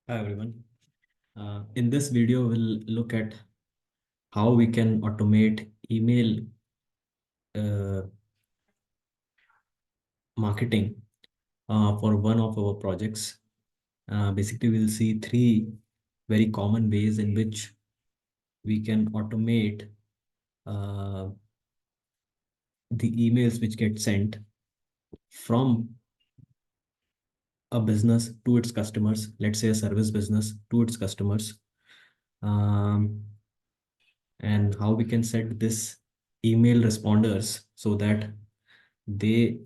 Hi everyone. In this video, we'll look at how we can automate email uh, marketing for one of our projects. Basically, we'll see three very common ways in which we can automate uh, the emails which get sent from a business to its customers, let's say a service business to its customers, um, and how we can set this email responders so that they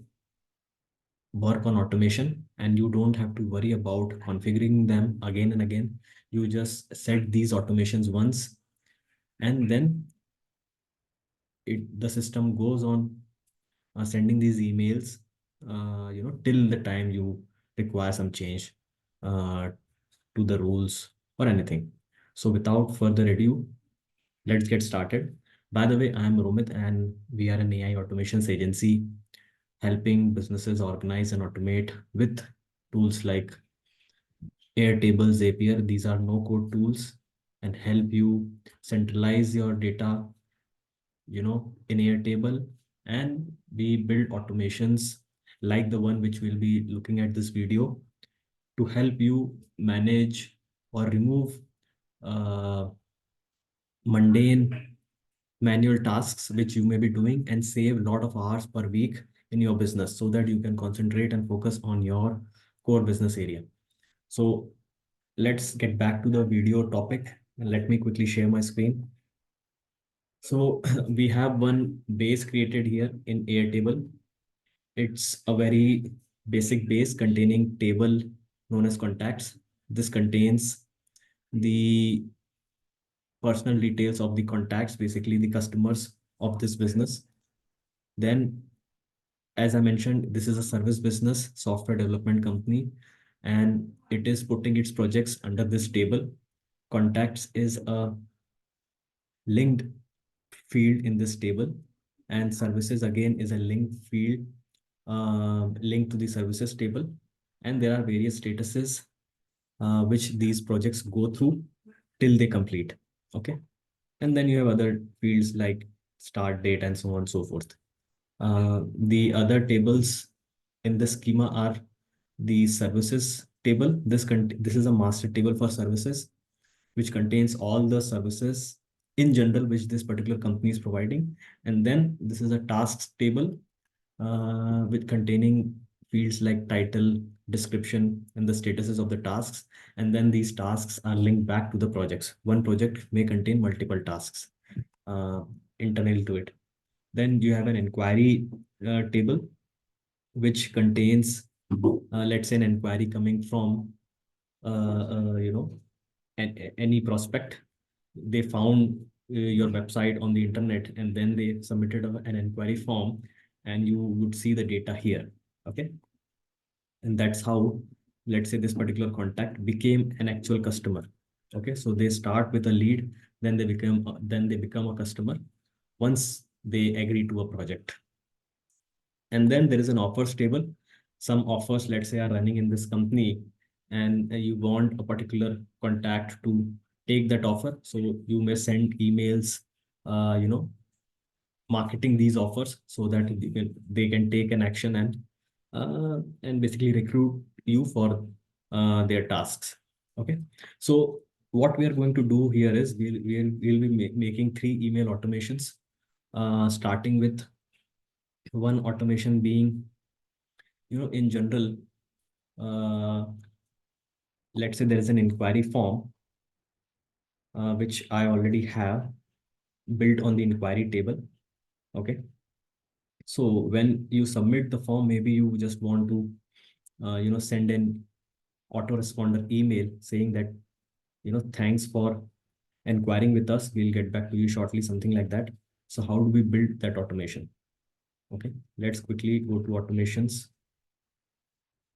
work on automation and you don't have to worry about configuring them again and again. You just set these automations once, and then the system goes on sending these emails till the time you require some change uh, to the rules or anything. So without further ado, let's get started. By the way, I'm Romit and we are an AI automations agency helping businesses organize and automate with tools like Airtable, Zapier. These are no-code tools and help you centralize your data, in Airtable. And we build automations like the one which we'll be looking at this video to help you manage or remove uh, mundane manual tasks which you may be doing and save a lot of hours per week in your business so that you can concentrate and focus on your core business area. So let's get back to the video topic and let me quickly share my screen. So we have one base created here in Airtable. It's a very basic base containing table known as contacts. This contains the personal details of the contacts, basically the customers of this business. Then, as I mentioned, this is a service business, software development company, and it is putting its projects under this table. Contacts is a linked field in this table, and services again is a linked field linked to the services table. And there are various statuses which these projects go through till they complete. Okay. And then you have other fields like start date and so on and so forth. The other tables in this schema are the services table. This is a master table for services, which contains all the services in general which this particular company is providing. And then this is a tasks table with containing fields like title, description, and the statuses of the tasks. And then these tasks are linked back to the projects. One project may contain multiple tasks uh, internal to it. Then you have an inquiry table, which contains, let's say, an inquiry coming from, any prospect. They found your website on the internet and then they submitted an inquiry form, and you would see the data here. Okay. And that's how, let's say, this particular contact became an actual customer. Okay. So they start with a lead, then they become a customer once they agree to a project. And then there is an offers table. Some offers, let's say, are running in this company, and you want a particular contact to take that offer. So you may send emails, marketing these offers so that they can take an action and basically recruit you for their tasks. Okay. So what we are going to do here is we'll be making three email automations, starting with one automation being, in general, uh, let's say there is an inquiry form which I already have built on the inquiry table. Okay. So when you submit the form, maybe you just want to, send an autoresponder email saying that, thanks for inquiring with us. We'll get back to you shortly, something like that. So how do we build that automation? Okay. Let's quickly go to automations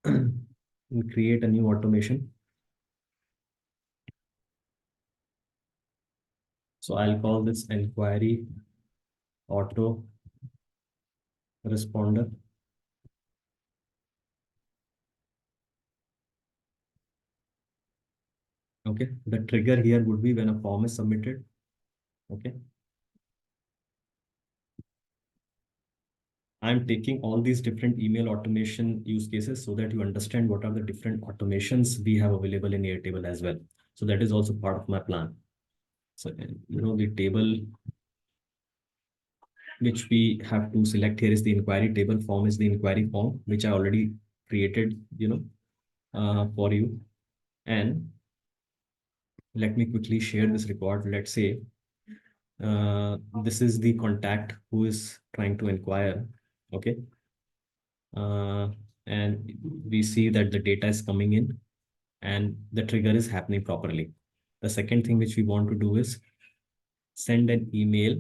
and create a new automation. So I'll call this inquiry auto responder. Okay, the trigger here would be when a form is submitted. Okay, I'm taking all these different email automation use cases so that you understand what are the different automations we have available in Airtable as well. So that is also part of my plan. So, the table which we have to select here is the inquiry table. Form is the inquiry form, which I already created, for you. And let me quickly share this record. Let's say this is the contact who is trying to inquire. Okay. Uh, and we see that the data is coming in and the trigger is happening properly. The second thing which we want to do is send an email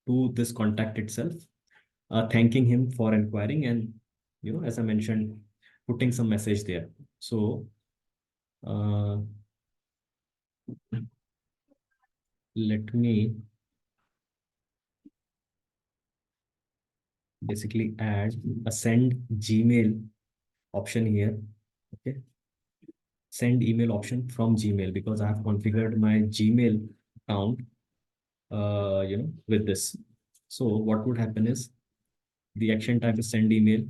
to this contact itself, thanking him for inquiring, and as I mentioned, putting some message there. So uh, let me basically add a send Gmail option here. Okay, send email option from Gmail, because I have configured my Gmail account, with this. So what would happen is the action type is send email.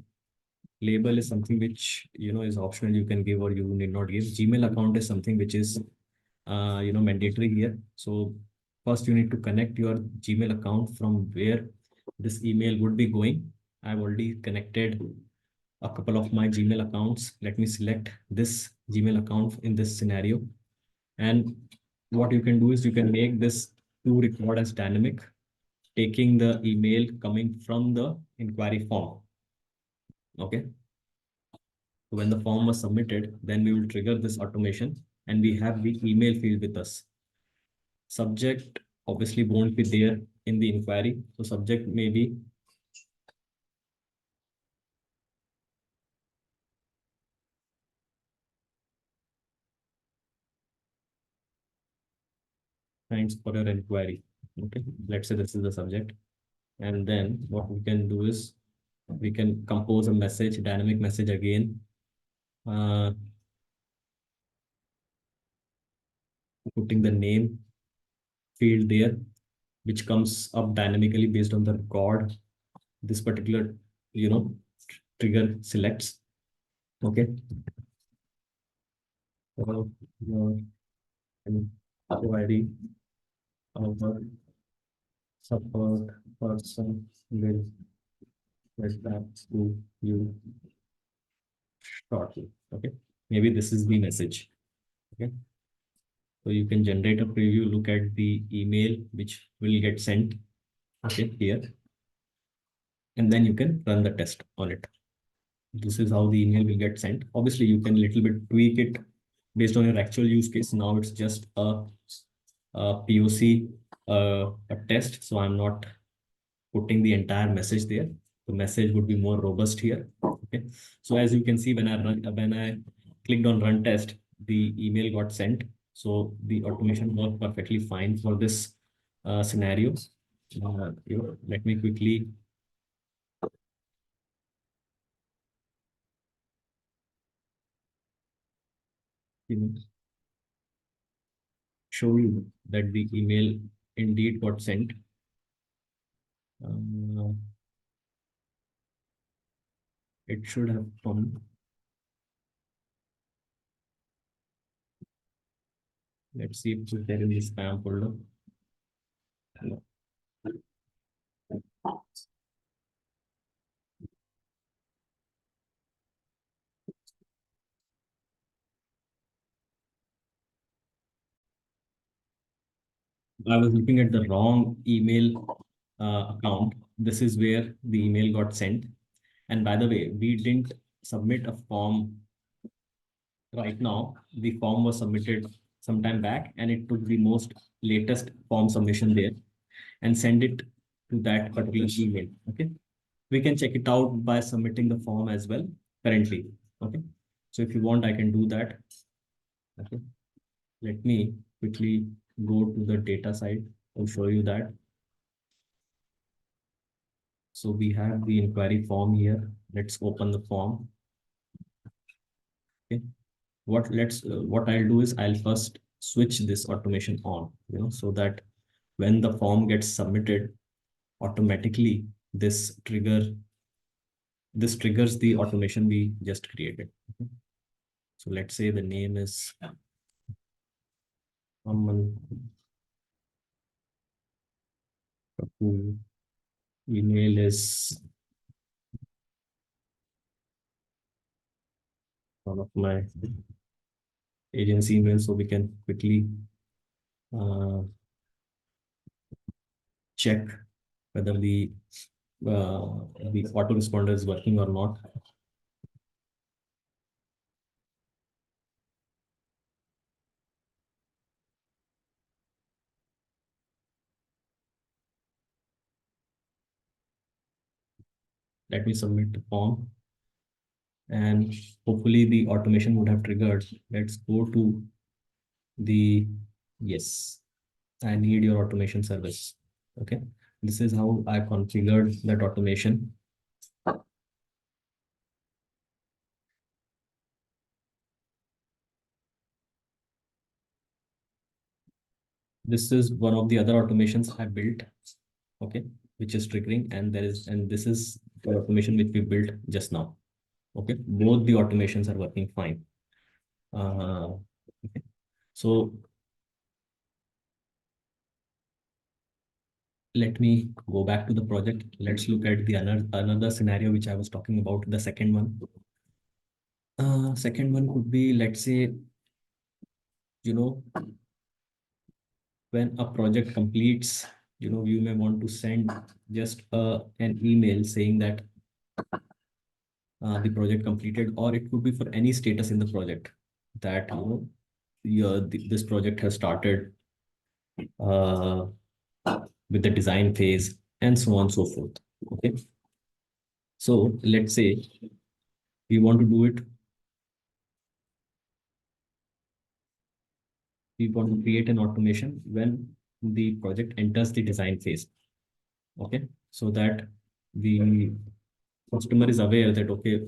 Label is something which is optional. You can give or you need not give. Gmail account is something which is mandatory here. So first you need to connect your Gmail account from where this email would be going. I've already connected a couple of my Gmail accounts. Let me select this Gmail account in this scenario. And what you can do is you can make this to record as dynamic, taking the email coming from the inquiry form. Okay. So when the form was submitted, then we will trigger this automation and we have the email field with us. Subject obviously won't be there in the inquiry. So subject may be thanks for your inquiry. Okay, let's say this is the subject. And then what we can do is we can compose a message, dynamic message again, uh, putting the name field there, which comes up dynamically based on the record this particular, trigger selects. Okay. Your inquiry, our support person will get back to you shortly. Okay. Maybe this is the message. Okay. So you can generate a preview, look at the email which will get sent. Okay, here. And then you can run the test on it. This is how the email will get sent. Obviously, you can little bit tweak it based on your actual use case. Now it's just a POC, a test. So I'm not putting the entire message there. The message would be more robust here. Okay. So as you can see, when I clicked on run test, the email got sent. So the automation worked perfectly fine for this scenario. Let me quickly you know, show you that the email indeed got sent. Uh, it should have come. Let's see if it's there in the spam folder. I was looking at the wrong email account. This is where the email got sent. And by the way, we didn't submit a form right now. The form was submitted some time back and it took the most latest form submission there and send it to that particular email. Okay. We can check it out by submitting the form as well currently. Okay. So if you want, I can do that. Okay. Let me quickly go to the data side to show you that. So we have the inquiry form here. Let's open the form. Okay. What I'll do is I'll first switch this automation on, so that when the form gets submitted, automatically this triggers the automation we just created. Okay. So let's say the name is Aman Kapoor. Email is one of my agency emails, so we can quickly uh, check whether the autoresponder is working or not. Let me submit the form, and hopefully the automation would have triggered. Let's go to the yes, I need your automation service. Okay, this is how I configured that automation. This is one of the other automations I built, okay, which is triggering, and this is the automation which we built just now. Okay, both the automations are working fine. Okay. So let me go back to the project. Let's look at the another scenario which I was talking about, the second one. Second one could be, let's say, you know, when a project completes, you may want to send just an email saying that the project completed, or it could be for any status in the project that, this project has started uh, with the design phase and so on and so forth. Okay. So let's say we want to do it, we want to create an automation when the project enters the design phase. Okay. So that the customer is aware that, okay,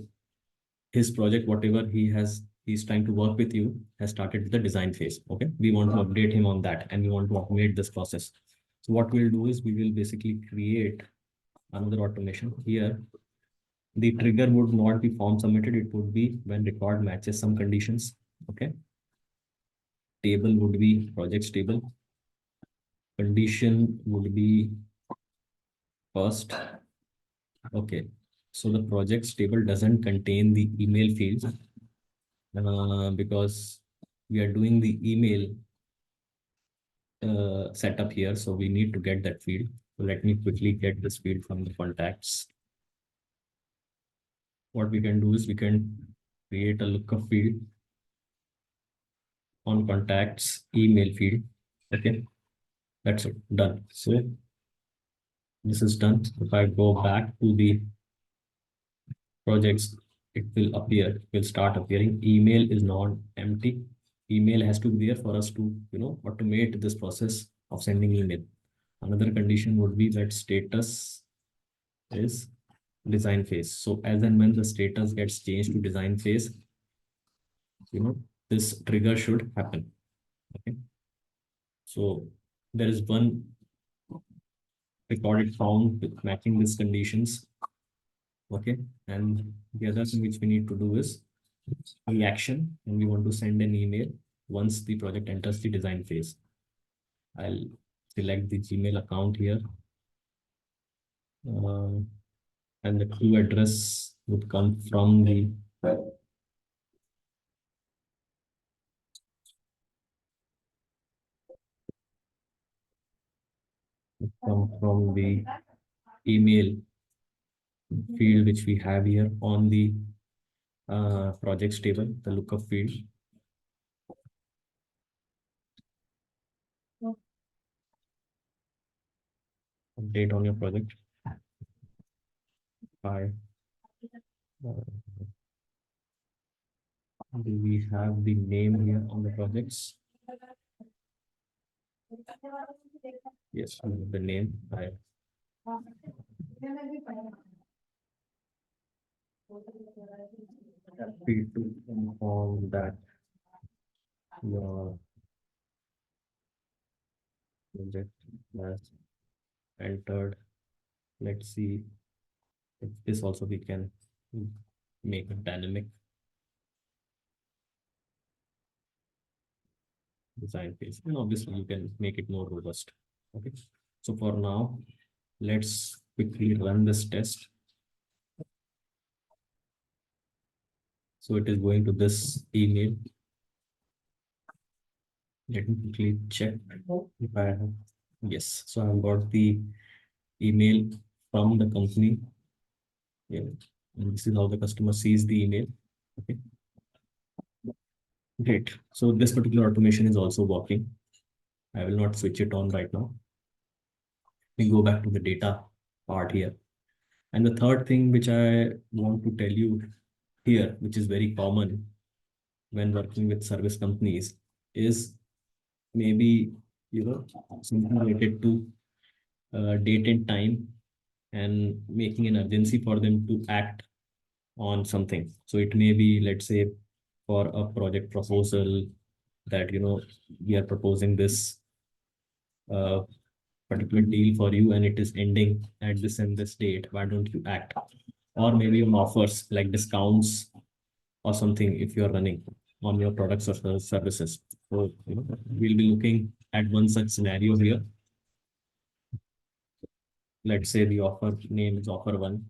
his project, whatever he's trying to work with you, has started with the design phase. Okay. We want to update him on that, and we want to automate this process. So what we'll do is we will basically create another automation here. The trigger would not be form submitted. It would be when record matches some conditions. Okay. Table would be projects table. Condition would be first. Okay. So the projects table doesn't contain the email fields because we are doing the email setup here. So we need to get that field. So let me quickly get this field from the contacts. What we can do is we can create a lookup field on contacts email field. Okay, that's it, done. So this is done. If I go back to the projects, it will appear, it will start appearing. Email is not empty. Email has to be there for us to, automate this process of sending email. Another condition would be that status is design phase. So as and when the status gets changed to design phase, this trigger should happen. Okay. So there is one recorded found with matching these conditions. Okay. And the other thing which we need to do is reaction, and we want to send an email once the project enters the design phase. I'll select the Gmail account here. And the true address would come from the email field which we have here on the projects table, the lookup field. Update on your project. Hi. Do we have the name here on the projects? Yes, we have the name. Hi. Happy to inform that your Project has entered. Let's see if this also we can make a dynamic design page. And obviously you can make it more robust. Okay. So for now, let's quickly run this test. So it is going to this email. Let me quickly check if I have. Yes. So I've got the email from the company. Yeah. And this is how the customer sees the email. Okay. Great. So this particular automation is also working. I will not switch it on right now. We go back to the data part here. And the third thing which I want to tell you here, which is very common when working with service companies, is maybe something related to date and time and making an urgency for them to act on something. So it may be, let's say, for a project proposal that we are proposing this uh, particular deal for you and it is ending at this and this date. Why don't you act? Or maybe on offers like discounts or something if you are running on your products or services. So we'll be looking at one such scenario here. Let's say the offer name is offer one,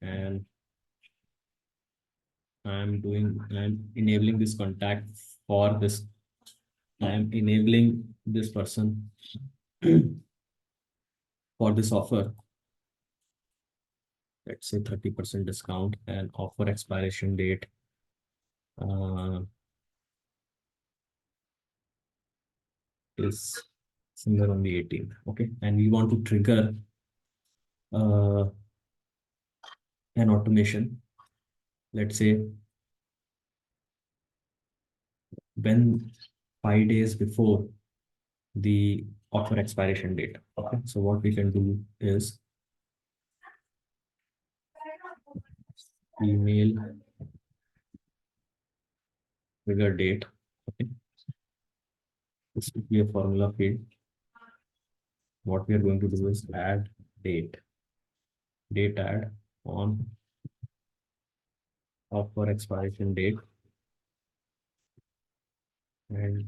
and I'm enabling this contact for this. I'm enabling this person for this offer. Let's say 30% discount and offer expiration date uh, is somewhere on the 18th. Okay, and we want to trigger uh, an automation. Let's say when 5 days before the offer expiration date. Okay, so what we can do is email trigger date. Okay, this will be a formula field. What we are going to do is add date, date add on offer expiration date, and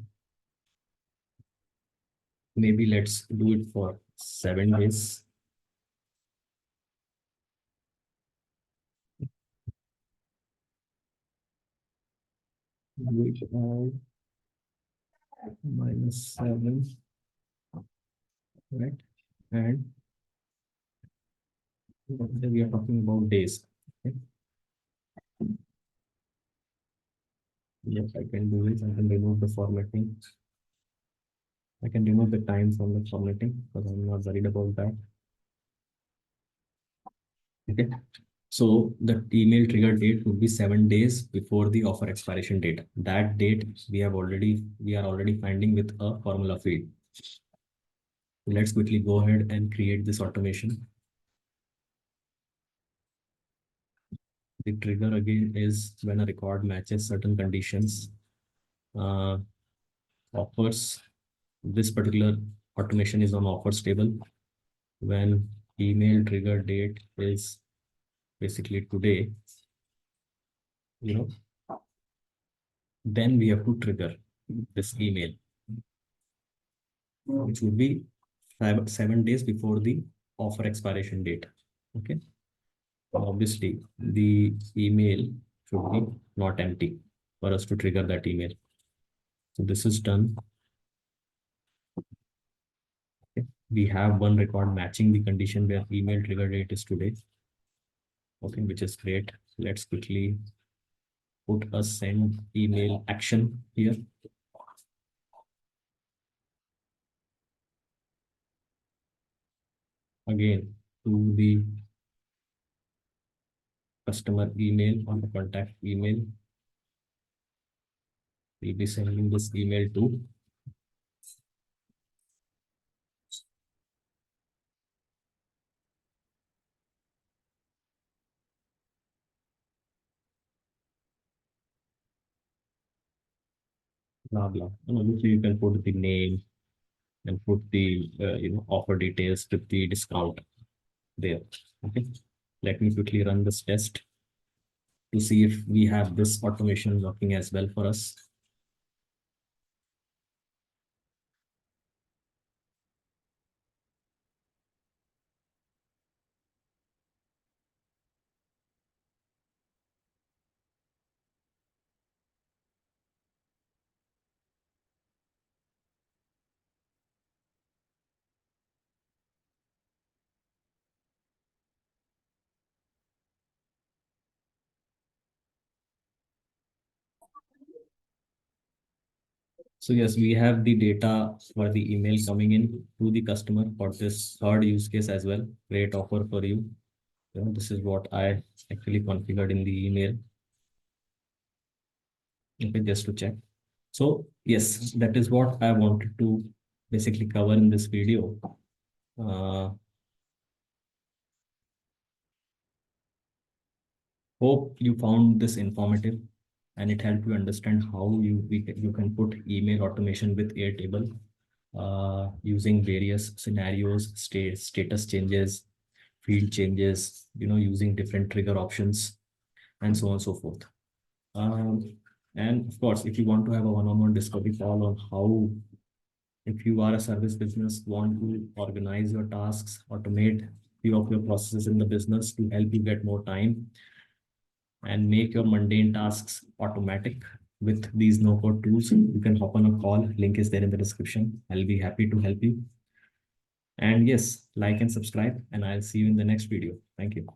maybe let's do it for 7 days. Date add -7, right? And we are talking about days. Okay. Yes, I can do this. I can remove the formatting. I can remove the time from the formatting because I'm not worried about that. Okay. So the email trigger date would be 7 days before the offer expiration date. That date we are already finding with a formula field. Let's quickly go ahead and create this automation. The trigger again is when a record matches certain conditions. Uh, Offers. This particular automation is on offers table. When email trigger date is basically today, you know, then we have to trigger this email, which would be 7 days before the offer expiration date. Okay. Obviously, the email should be not empty for us to trigger that email. So this is done. Okay. We have one record matching the condition where email trigger date is today. Okay, which is great. Let's quickly put a send email action here. Again, to the customer email or the contact email. We'll be sending this email to blah blah. And obviously you can put the name, and put the offer details with the discount there. Okay, let me quickly run this test to see if we have this automation working as well for us. So yes, we have the data for the email coming in to the customer for this third use case as well. Great offer for you. This is what I actually configured in the email. Okay, just to check. So yes, that is what I wanted to basically cover in this video. Uh, Hope you found this informative and it helped you understand how you can put email automation with Airtable using various scenarios, status changes, field changes, using different trigger options and so on and so forth. Um, and of course, if you want to have a one-on-one discovery call on how, if you are a service business, want to organize your tasks, automate few of your processes in the business to help you get more time and make your mundane tasks automatic with these no-code tools, you can hop on a call. Link is there in the description. I'll be happy to help you. And yes, like and subscribe, and I'll see you in the next video. Thank you.